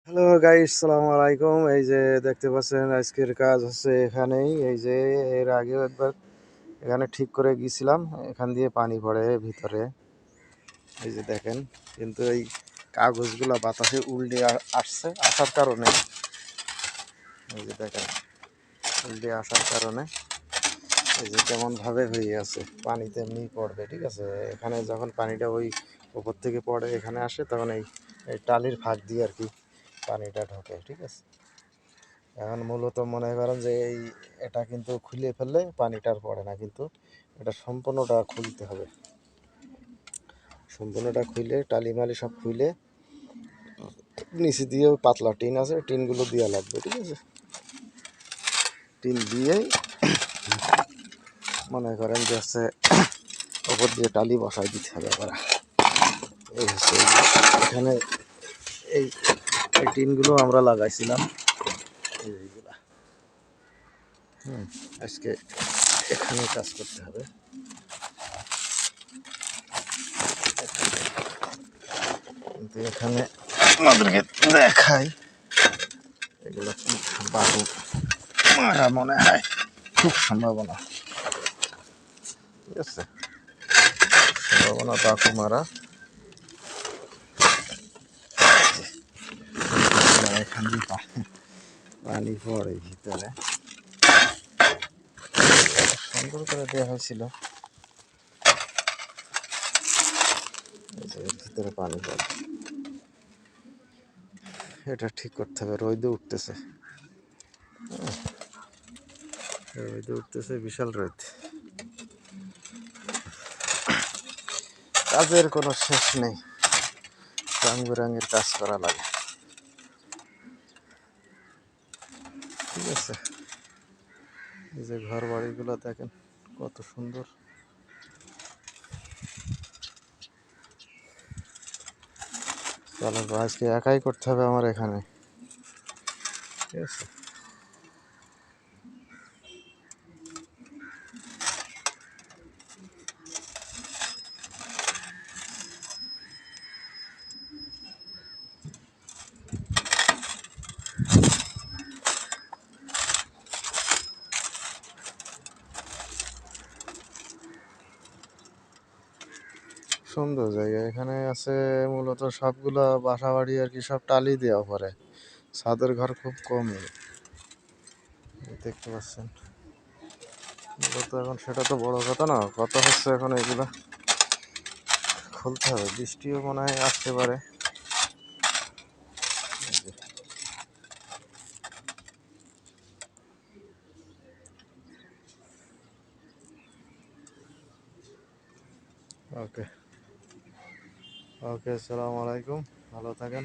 Hello guys, সালামু আলাইকুম। এই যে দেখতে পাচ্ছেন আজকের কাজ হচ্ছে এখানেই। এই যে এর আগেও একবার এখানে ঠিক করে গিয়েছিলাম, এখান দিয়ে পানি পড়ে ভিতরে। এই যে দেখেন, কিন্তু এই কাগজগুলা বাতাসে উল্টে আসছে, আসার কারণে এই যে দেখেন উল্টে আসার কারণে এই যে কেমনভাবে হয়ে আছে, পানিতে এমনি পড়বে। ঠিক আছে, এখানে যখন পানিটা ওই উপর থেকে পড়ে এখানে আসে, তখন এই এই টালির ফাঁক দিয়ে আর কি পানিটা ঢোকে। ঠিক আছে, এখন মূলত মনে করেন যে এটা কিন্তু খুলে ফেললে পানিটা আর পড়ে না, কিন্তু এটা সম্পূর্ণটা খুলতে হবে। সম্পূর্ণটা খুলে টালি মালি সব খুলে নিচে দিয়ে পাতলা টিন আছে, টিনগুলো দেওয়া লাগবে। ঠিক আছে, টিন দিয়েই মনে করেন যে হচ্ছে ওপর দিয়ে টালি বসাই দিতে হবে আবার। এই হচ্ছে এখানে এই এই টিনগুলো আমরা লাগাইছিলাম এইগুলা। আজকে এখানে কাজ করতে হবে। কিন্তু এখানে আমাদেরকে দেখাই এগুলো কি বালু মারা মনে হয়, খুব সম্ভাবনা। ঠিক আছে, সম্ভাবনা বাকু মারা। এখান দিয়ে পানি পড়ে ভিতরে, সুন্দর করে দেওয়া হয়েছিল। ভিতরে পানি পড়ে, এটা ঠিক করতে হবে। রোদে উঠতেছে, রোদে উঠতেছে, বিশাল রোদ। কাজের কোনো শেষ নেই, রং বেরঙের কাজ করা লাগে। ঠিক আছে, এই যে ঘর বাড়িগুলো দেখেন কত সুন্দর। চলো, আজকে একাই করতে হবে আমার এখানে। ঠিক আছে, সুন্দর জায়গা এখানে আছে। মূলত সবগুলা বাসা বাড়ি আর কি সব টালি দেওয়া পরে, ছাদের ঘর খুব কমই দেখতে পাচ্ছেন। মূলত এখন সেটা তো বড় কথা না, কথা হচ্ছে এখন এগুলা খুলতে হবে। বৃষ্টিও মনে হয় আসতে পারে। ওকে ওকে, আসসালামু আলাইকুম, ভালো থাকেন।